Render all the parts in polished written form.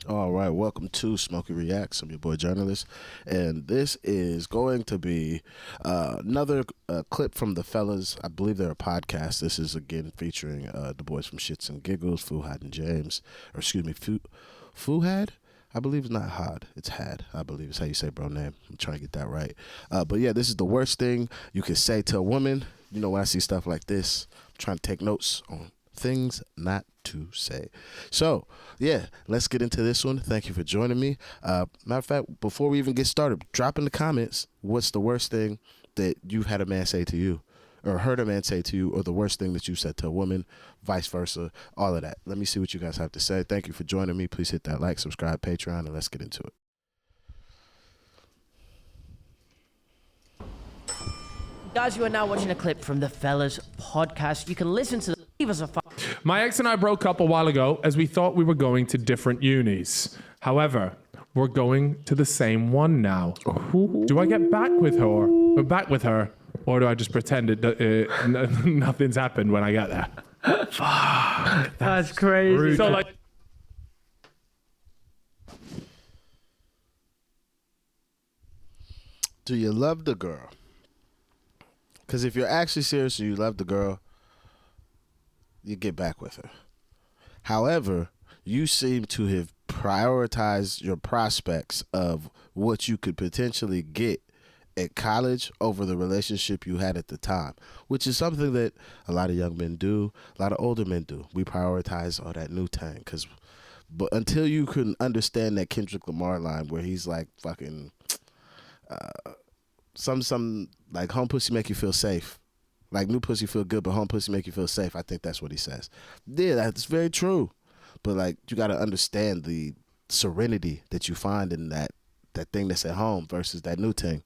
All right, welcome to Smokey Reacts. I'm your boy journalist, and this is going to be another clip from the fellas. I believe they're a podcast. This is again featuring the boys from Shits and Giggles, Fuhad and James, or excuse me, Fuhad. I believe it's not Had, it's Had. I believe it's how you say bro name. I'm trying to get that right. But yeah, this is the worst thing you can say to a woman. You know, when I see stuff like this, I'm trying to take notes on things not to say. So yeah, let's get into this one. Thank you for joining me. Matter of fact, before we even get started, drop in the comments what's the worst thing that you've had a man say to you, or heard a man say to you, or the worst thing that you said to a woman, vice versa, all of that. Let me see what you guys have to say. Thank you for joining me. Please hit that like, subscribe, Patreon, and let's get into it. Guys, you are now watching a clip from the Fellas podcast. You can listen to leave us a My ex and I broke up a while ago as we thought we were going to different unis. However, we're going to the same one now. Do I get back with her, or do I just pretend nothing's happened when I get there? Fuck, that's crazy. Rude. So like, do you love the girl? Because if you're actually serious and you love the girl, you get back with her. However, you seem to have prioritized your prospects of what you could potentially get at college over the relationship you had at the time, which is something that a lot of young men do, a lot of older men do. We prioritize all that new tang, but until you can understand that Kendrick Lamar line where he's like fucking some like home pussy make you feel safe. Like new pussy feel good, but home pussy make you feel safe. I think that's what he says. Yeah, that's very true. But like you got to understand the serenity that you find in that thing that's at home versus that new thing.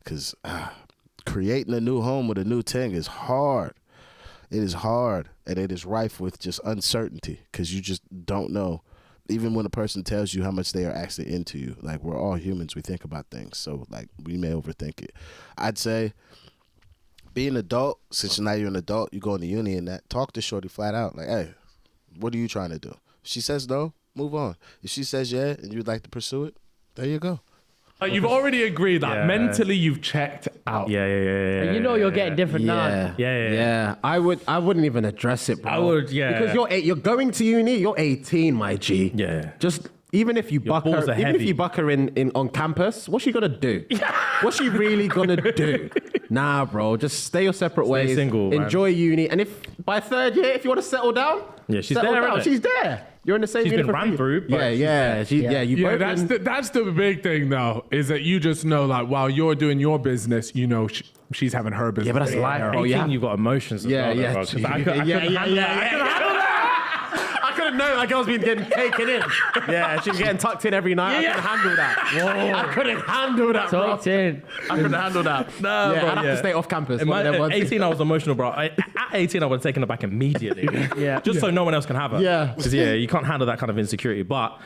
Because creating a new home with a new thing is hard. It is hard, and it is rife with just uncertainty because you just don't know. Even when a person tells you how much they are actually into you, like we're all humans, we think about things. So like we may overthink it. I'd say be an adult. Since now you're an adult, you go into uni and that, talk to shorty flat out. Like, hey, what are you trying to do? If she says no, move on. If she says yeah and you'd like to pursue it, there you go. you've already agreed that mentally you've checked out. And you know you're getting different now. Yeah. I wouldn't even address it, bro. I would, Because you're going to uni, you're 18, my G. Yeah. Just even if you buck balls her, are even if heavy. you buck her in on campus, what's she gonna do? What's she really gonna do? Nah, bro. Just stay your separate ways. Single, man. Enjoy uni, and if by third year, if you want to settle down, Yeah, she's settle there, down. innit? She's there. You're in the same She's uni been for ran 3 through, but Yeah. You Yeah, both that's the big thing though, is that you just know like while you're doing your business, you know she's having her business. Yeah, but that's life, bro. 18, Yeah. you've got emotions as Yeah, well. yeah. Bro, 'cause I couldn't handle that. I couldn't know that girl's been getting taken in. Yeah, she was getting tucked in every night. I couldn't handle that. I couldn't handle that, bro. Talked in. I couldn't handle that. Nah, yeah, bro, I'd have to stay off campus. one of them At ones. 18, I was emotional, bro. At 18, I would have taken her back immediately. So no one else can have her. Yeah. Because, you can't handle that kind of insecurity. But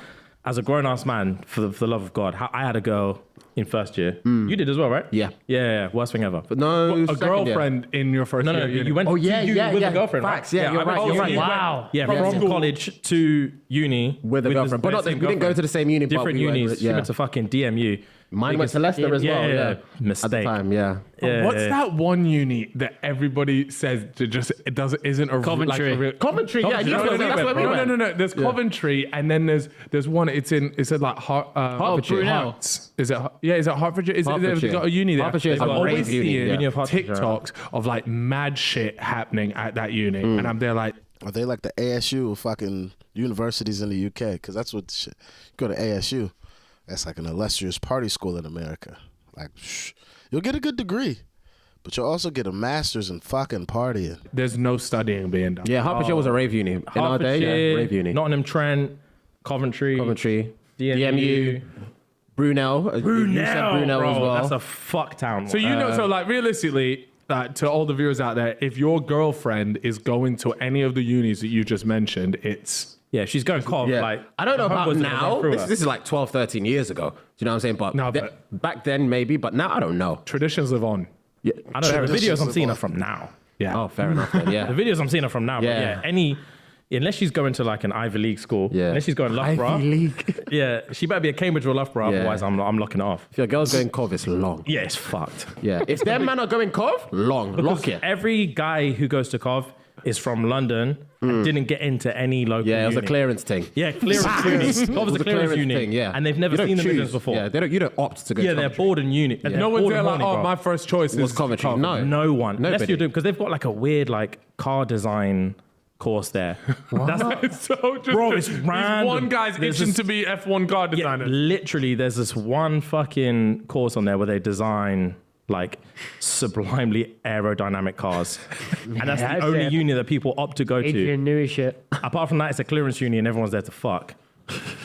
as a grown-ass man, for the love of God, I had a girl in first year. You did as well, right? Yeah. Yeah. Worst thing ever. But no, A second year. girlfriend in your first No, year. you went to uni with a girlfriend, Facts, right? yeah, you're I went right, to you're uni. right. Wow. Yeah, From from school. college to uni with a girlfriend. But the not, we same didn't go to the same uni. but different we were- unis. She went to fucking DMU. Mine went to Leicester as well. Yeah. Mistake. At the time, yeah. What's that one uni that everybody says to just isn't a Coventry. Like a real, Coventry, yeah, Coventry, that's where we went. No. There's Coventry, and then there's one. It's like Hertfordshire. Hearts. Is it? Yeah, is it Hertfordshire? Is it? Hertfordshire. They've got a uni there. Hertfordshire is I'm a always rave uni, seeing yeah. Uni of Hertfordshire. TikToks of like mad shit happening at that uni, and I'm there like, Are they like the ASU of fucking universities in the UK? Because that's what shit. You go to ASU, that's like an illustrious party school in America. Like, you'll get a good degree, but you'll also get a master's in fucking partying. there's no studying being done. Yeah, Hertfordshire was a rave uni. In our day, yeah, rave uni. Nottingham Trent, Coventry, DMU, Brunel. You said Brunel bro, as well. that's a fuck town. So so like realistically, to all the viewers out there, if your girlfriend is going to any of the unis that you just mentioned, it's she's going Cov. Yeah. Like I don't know her about husband's gonna now. go through This her. is like 12, 13 years ago. Do you know what I'm saying? But, No, back then maybe, but now I don't know. traditions live on. Yeah. I don't know. The videos I'm seeing are from now. Yeah. Oh, fair enough then, The yeah. videos I'm seeing are from now. But Yeah. any unless she's going to like an Ivy League school, Yeah. unless she's going Loughborough, Ivy League. yeah, she better be a Cambridge or Loughborough, Yeah. otherwise I'm locking it off. If your girl's going Cov, it's long. Yeah, it's fucked. Yeah. If them man are going Cov, long. Lock it. Every guy who goes to Cov is from London and didn't get into any local Yeah, it was a uni. clearance thing. Yeah, clearance uni. Cov was a clearance uni. thing, yeah. And they've never You don't seen the choose. Midlands before. Yeah, you don't opt to go Yeah, to they're Coventry. bored in uni. Yeah. No one's bored there in like, Horny, oh, bro. my first choice Was is Coventry. Coventry. No. No one. Unless Nobody. you're doing, because they've got like a weird like car design course there. That's So just Bro, it's these random. one guy's There's itching this- to be F1 car Yeah, designer. literally, there's this one fucking course on there where they design like sublimely aerodynamic cars, and that's the That's only it. uni that people opt to go to. Adrian Newey shit. Apart from that, it's a clearance uni, and everyone's there to fuck.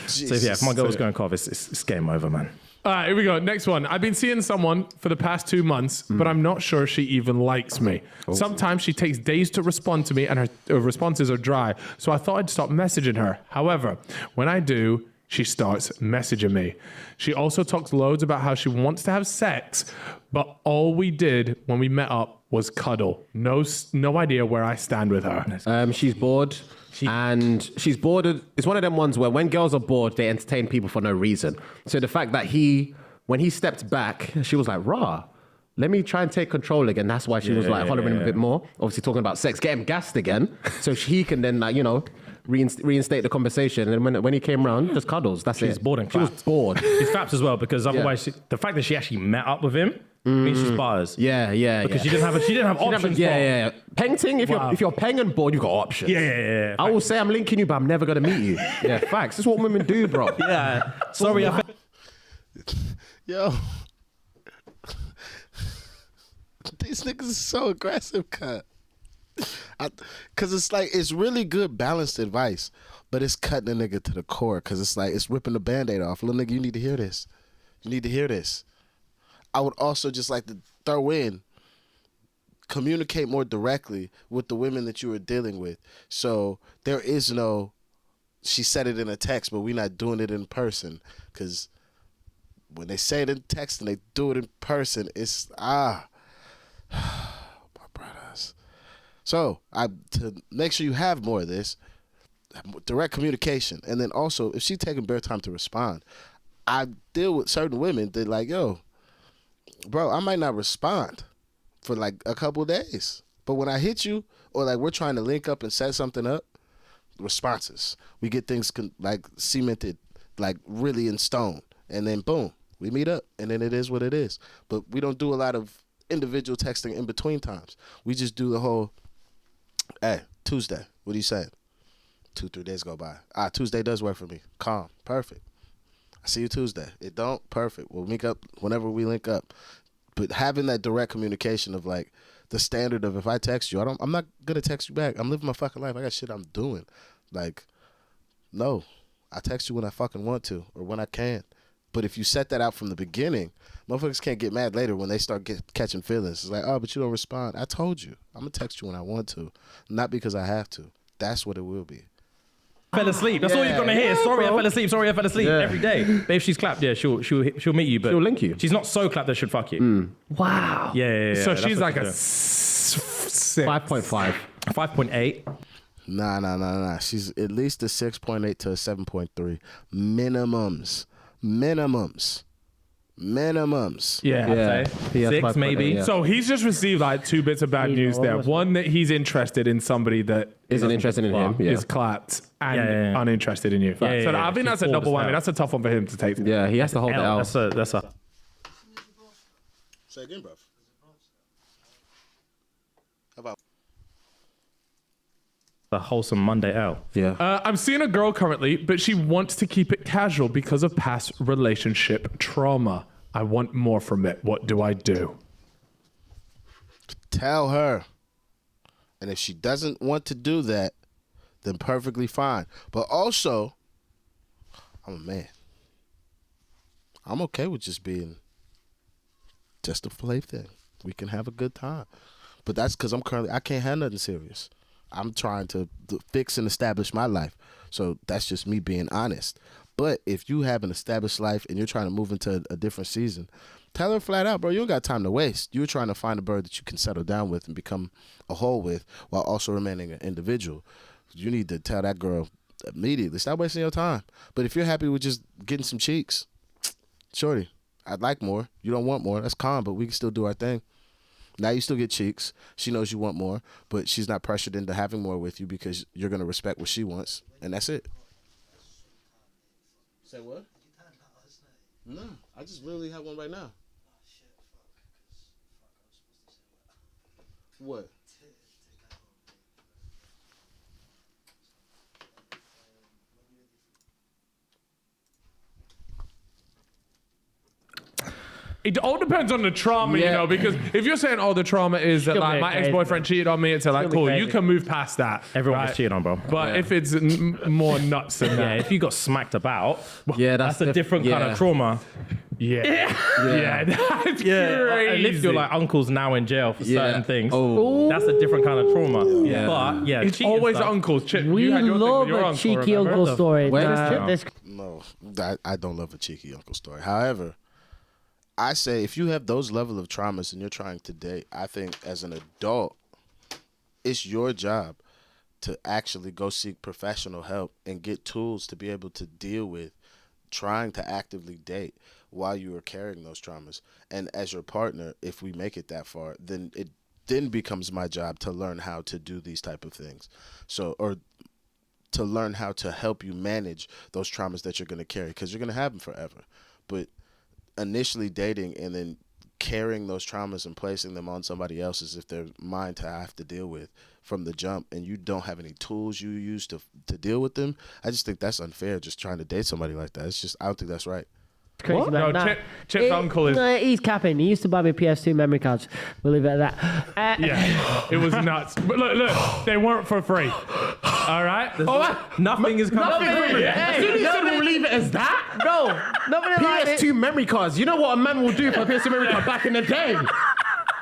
So yeah, if my girl was going Cov, it's game over, man. All right, here we go. Next one. I've been seeing someone for the past 2 months, but I'm not sure she even likes me. Sometimes she takes days to respond to me, and her responses are dry. So I thought I'd stop messaging her. However, when I do, she starts messaging me. She also talks loads about how she wants to have sex, but all we did when we met up was cuddle. No idea where I stand with her. She's bored. And she's bored. It's one of them ones where when girls are bored, they entertain people for no reason. So the fact that when he stepped back, she was like, rah, let me try and take control again. That's why she was like hollering a bit more. Obviously talking about sex, get him gassed again. So he can then like, reinstate the conversation. And when he came round, just cuddles. That's it. She's bored and She was clapped. bored. She's claps as well because otherwise, the fact that she actually met up with him means she's bars. Yeah. Because she didn't have options. bro. Yeah. Peng ting, if you're peng and bored, you've got options. Yeah. I will say I'm linking you, but I'm never gonna meet you. Yeah, facts. This is what women do, bro. Yeah. Sorry, I Yo. These niggas are so aggressive, cut. Cause it's like it's really good balanced advice, but it's cutting a nigga to the core. Cause it's like it's ripping the band-aid off. Little nigga, you need to hear this. You need to hear this. I would also just like to throw in, communicate more directly with the women that you are dealing with. So there is no, she said it in a text, but we're not doing it in person. Cause when they say it in text and they do it in person, it's my brothers. So to make sure you have more of this, direct communication. And then also, if she taking bare time to respond, I deal with certain women that like, yo, bro, I might not respond for like a couple days. But when I hit you, or like we're trying to link up and set something up, responses. We get things like cemented, like really in stone. And then boom, we meet up. And then it is what it is. But we don't do a lot of individual texting in between times. We just do the whole, hey, Tuesday, what are you saying? 2-3 days go by. Tuesday does work for me. Calm. Perfect. I see you Tuesday. It don't? Perfect. We'll link up whenever we link up. But having that direct communication of like the standard of if I text you, I'm not gonna text you back. I'm living my fucking life. I got shit I'm doing. Like, no. I text you when I fucking want to or when I can. But if you set that out from the beginning, motherfuckers can't get mad later when they start catching feelings. It's like, oh, but you don't respond. I told you. I'm gonna text you when I want to, not because I have to. That's what it will be. fell asleep. That's all you're gonna hear. Sorry, I fell asleep. Sorry, I fell asleep. Every day. But if she's clapped, yeah, she'll meet you. But She'll link you. She's not so clapped that she'll fuck you. Wow. Yeah. So that's she's what like a she'll do. 6. 5.5. 5.8. Nah. She's at least a 6.8 to a 7.3. Minimums. Yeah. I'd say. Yeah, 6 5.8, maybe. yeah. So he's just received like 2 bits of bad news there. One, that he's interested in somebody that Isn't interested in him. Yeah. is clapped and Yeah. uninterested in you. So yeah. I think that's a She's double bored as whammy. hell. That's a tough one for him to take. Yeah, he has to hold it L. out. That's a Say again, bro. How about? a wholesome Monday L. Yeah. I'm seeing a girl currently, but she wants to keep it casual because of past relationship trauma. I want more from it. What do I do? Tell her. And if she doesn't want to do that, then perfectly fine. But also, I'm a man. I'm okay with just being just a plaything. We can have a good time. But that's because I can't have nothing serious. I'm trying to fix and establish my life. So that's just me being honest. But if you have an established life and you're trying to move into a different season, tell her flat out, bro, you don't got time to waste. You're trying to find a bird that you can settle down with and become a whole with while also remaining an individual. You need to tell that girl immediately. Stop wasting your time. But if you're happy with just getting some cheeks, shorty, I'd like more. You don't want more. That's calm, but we can still do our thing. Now you still get cheeks. She knows you want more, but she's not pressured into having more with you because you're going to respect what she wants, and that's it. Say what? No, I just literally have one right now. What? It all depends on the trauma, you Yeah. know, because if you're saying, the trauma is that, Still like, be my crazy, ex-boyfriend cheated on me, it's like, Still be cool, you crazy. can move past that. Everyone right? gets cheated on, bro. But if it's more nuts than Yeah, that, if you got smacked about, Yeah, that's a different kind of trauma. yeah, that's Yeah, crazy. and if you're like uncles now in jail for certain things, Oh. that's a different kind of trauma. Yeah. But yeah, It's cheating always stuff, uncles. Chip, We you had your thing love with your a uncle, cheeky remember? uncle story. Where is Nah, Chip? this- No, I don't love a cheeky uncle story. However, I say if you have those level of traumas and you're trying to date, I think as an adult, it's your job to actually go seek professional help and get tools to be able to deal with trying to actively date while you are carrying those traumas. And as your partner, if we make it that far, then it then becomes my job to learn how to do these type of things. Or to learn how to help you manage those traumas that you're going to carry, because you're going to have them forever. But initially dating and then carrying those traumas and placing them on somebody else as if they're mine to have to deal with from the jump, and you don't have any tools you use to deal with them, I just think that's unfair, just trying to date somebody like that. It's just, I don't think that's right. Crazy, What? man. No, Nah. Chip's uncle is- No, he's capping. He used to buy me PS2 memory cards. We'll leave it at that. Yeah, it was nuts. But look, they weren't for free. All right? nothing is coming. As soon as you said we'll leave it as that, No, nobody like it. PS2 memory cards. You know what a man will do for a PS2 memory card back in the day?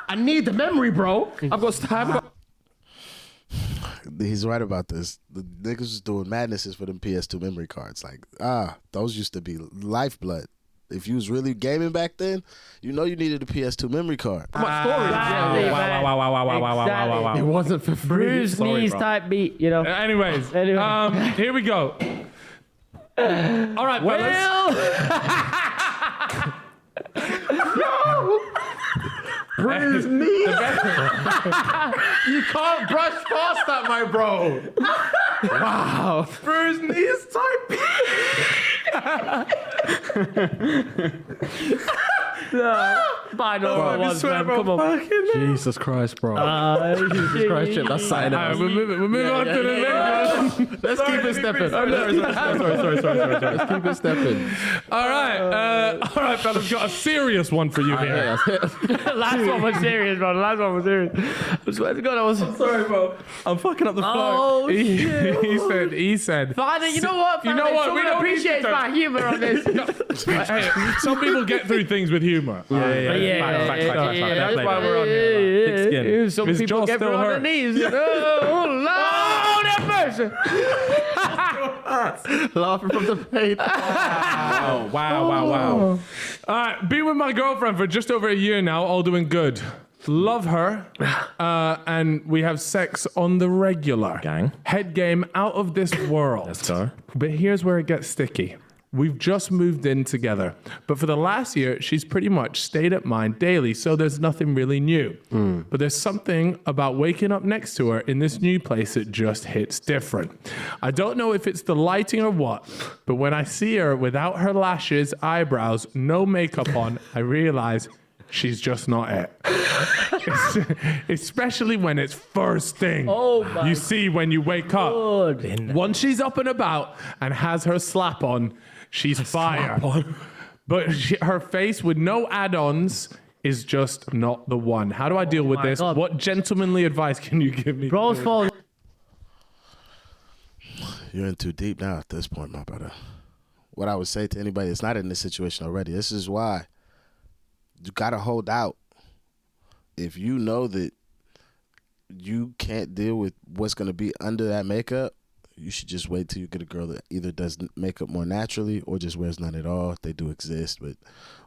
I need the memory, bro. I've got He's right about this. The niggas was doing madnesses for them PS2 memory cards. Like, those used to be lifeblood. If you was really gaming back then, you know you needed a PS2 memory card. Exactly, man. Wow. It wasn't for free. Bruised knees type beat, you know. Anyways, Anyway. here we go. All right, fellas. Bruised knees. You can't brush past that, my bro. Wow. Bruised knees type. Binaural ones, man. Come on. Jesus Christ, bro. Jesus Christ, Chip, that's something All right, else. we're moving on to the next one. Let's keep it stepping. Sorry. Let's keep it stepping. All right, fellas, got a serious one for you here. Last one was serious, bro. The last one was serious. I swear to God, I was. Sorry, bro. I'm fucking up the flow. Oh, shit. He said. Fine, you know what? You know what? Someone We don't need appreciates to- my humor on this. Hey, some people get through things with humor. Facts. That's Play why that. we're on here. Thick skin. Some His people jaw get still through on their hurt. knees. Oh, Lord have mercy. Laughing from the pain. Wow. All right, been with my girlfriend for just over a year now, all doing good. Love her, and we have sex on the regular. Gang. Head game out of this world. Let's go. But here's where it gets sticky. We've just moved in together, but for the last year, she's pretty much stayed at mine daily, so there's nothing really new. But there's something about waking up next to her in this new place that just hits different. I don't know if it's the lighting or what, but when I see her without her lashes, eyebrows, no makeup on, I realize she's just not it. Especially when it's first thing you see when you wake up. Once she's up and about and has her slap on, she's fire. But her face with no add-ons is just not the one. How do I deal with this? God. What gentlemanly advice can you give me? Bro's falling. You're in too deep now at this point, my brother. What I would say to anybody that's not in this situation already, this is why you got to hold out. If you know that you can't deal with what's going to be under that makeup, you should just wait till you get a girl that either does makeup more naturally or just wears none at all. They do exist, but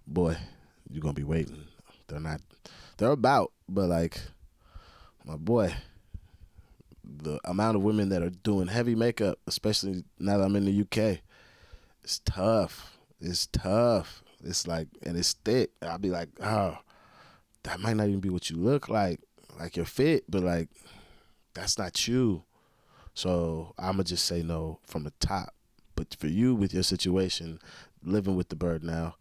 boy, you're going to be waiting. They're about, but like, my boy, the amount of women that are doing heavy makeup, especially now that I'm in the UK, it's tough. It's tough. It's like, and it's thick. I'll be like, oh, that might not even be what you look like. Like you're fit, but like that's not you. So I'ma just say no from the top. But for you with your situation, living with the bird now,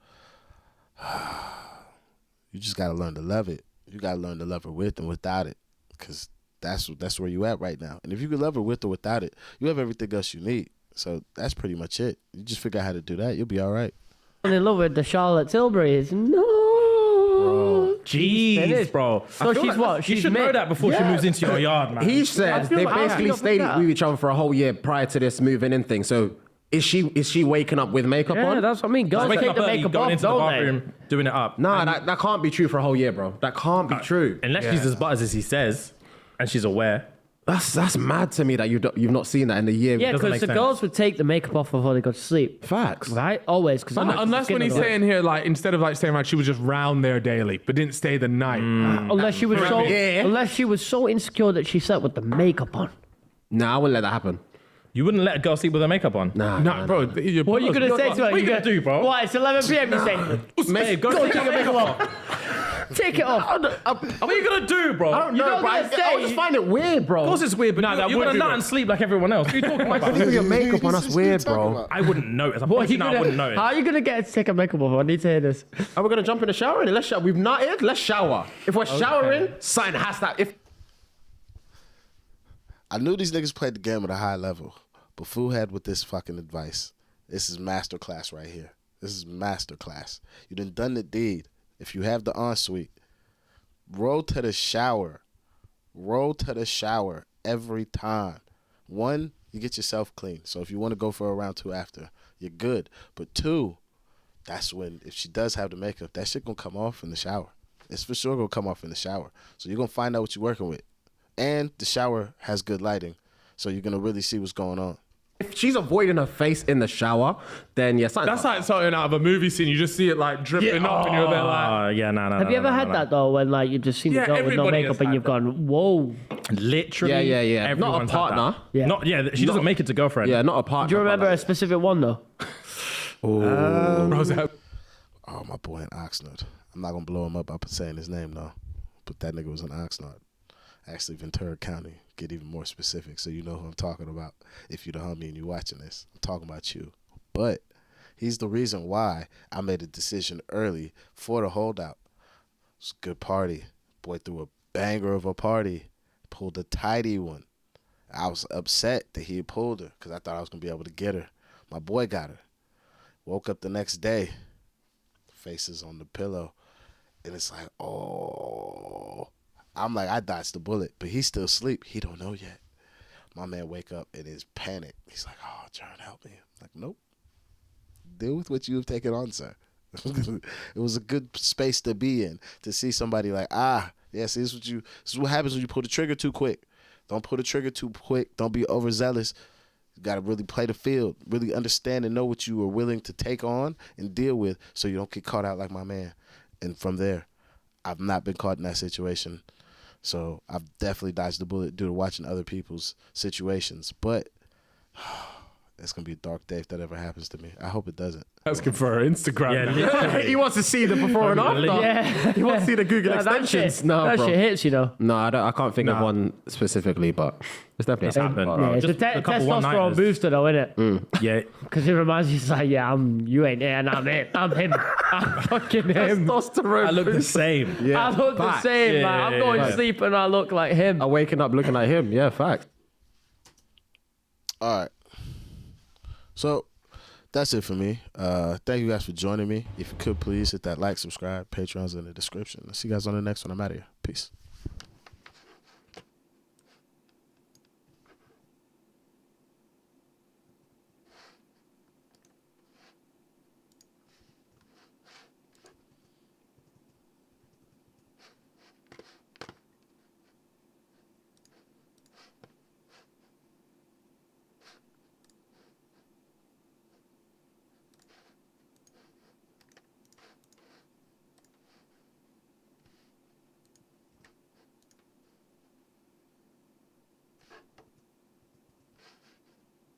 you just gotta learn to love it. You gotta learn to love her with and without it, because that's where you at right now. And if you can love her with or without it, you have everything else you need. So that's pretty much it. You just figure out how to do that, you'll be all right. I'm in love with the Charlotte Tilburys. No. Jeez, bro. So she's what? You should know that before she moves into your yard, man. He said feel they like- basically I feel stayed like with each other for a whole year prior to this moving in thing. So is she waking up with makeup Yeah, on? that's what I mean. Girls Waking take up the early, makeup going off, into the don't they? bathroom, doing it up. Nah, that can't be true for a whole year, bro. That can't be true. Unless she's as butters as he says, and she's aware. That's mad to me that you've not seen that in the year. Yeah, Doesn't because make the sense. girls would take the makeup off before they go to sleep. Facts. Right? Always. Cause Unless when he's saying here, like, instead of like saying like she was just round there daily, but didn't stay the night. unless she was so Yeah. unless she was so insecure that she slept with the makeup on. Nah, I wouldn't let that happen. You wouldn't let a girl sleep with her makeup on. Nah, bro. What are you gonna say to her? What are you gonna do, bro? What? It's 11 p.m. You say, Mate, go take your makeup off. take it off. What are you gonna do, bro? I don't You're know, not bro. gonna I stay. just find it weird, bro. Of course it's weird, but Nah, that you're would gonna be nut weird. and sleep like everyone else. What are you talking about? Leave your makeup on. That's What are you weird, talking bro. about? I wouldn't notice. I What are promise you you now, I gonna, wouldn't notice. how are you gonna get her to take a makeup off? I need to hear this. Are we gonna jump in the shower? Let's shower. We've nutted. Let's shower. If we're showering, something has to. If I knew these niggas played the game at a high level, but Fu had with this fucking advice. This is masterclass right here. This is masterclass. You done the deed. If you have the ensuite, roll to the shower. Roll to the shower every time. One, you get yourself clean. So if you want to go for a round two after, you're good. But two, that's when, if she does have the makeup, that shit gonna come off in the shower. It's for sure gonna come off in the shower. So you're gonna find out what you're working with. And the shower has good lighting, so you're gonna really see what's going on. if she's avoiding her face in the shower, then yeah, something. That's like something out of a movie scene. You just see it like dripping up, and you're there like, Yeah, no. Have you ever had that though, when like you've just seen Yeah, the girl with no everybody makeup has and had you've that. gone, whoa? Literally. Yeah. Not a everyone's had partner. that. Yeah. Not she doesn't make it to girlfriend. Yeah, not a partner. Do you but remember like- a specific one though? Rose, Oh, my boy in Oxnard. I'm not gonna blow him up by saying his name though, but that nigga was in Oxnard. Actually, Ventura County. Get even more specific, so you know who I'm talking about. If you're the homie and you watching this, I'm talking about you. But he's the reason why I made a decision early for the holdout. It was a good party. Boy threw a banger of a party. Pulled a tidy one. I was upset that he had pulled her because I thought I was gonna be able to get her. My boy got her. Woke up the next day. Faces on the pillow. And it's like, oh. I'm like, I dodged the bullet, but he's still asleep. He don't know yet. My man wake up and is panic. He's like, oh, John, help me. I'm like, nope. Deal with what you have taken on, sir. It was a good space to be in, to see somebody like, yes, this is what happens when you pull the trigger too quick. Don't pull the trigger too quick. Don't be overzealous. You got to really play the field, really understand and know what you are willing to take on and deal with so you don't get caught out like my man. And from there, I've not been caught in that situation. So I've definitely dodged the bullet due to watching other people's situations. But it's going to be a dark day if that ever happens to me. I hope it doesn't. asking for her Instagram. Yeah, now. literally. he wants to see the before and after. Yeah. He wants to see the Google extensions. No, that bro. shit hits, you know. No, I can't think of one specifically, but it's definitely It's happened, happened. bro. Yeah, it's a Just a couple testosterone one-nighters. booster though, isn't it? Yeah. Because it reminds you, it's like, yeah, you ain't there, and I'm it. I'm him. I'm fucking him. Testosterone. I look the same. Yeah, I look the facts. same, Yeah, man. I'm yeah, going yeah. to sleep and I look like him. I'm waking up looking at him. Yeah, fact. All right. So that's it for me. Thank you guys for joining me. If you could, please hit that like, subscribe. Patreon's in the description. I'll see you guys on the next one. I'm out of here. Peace.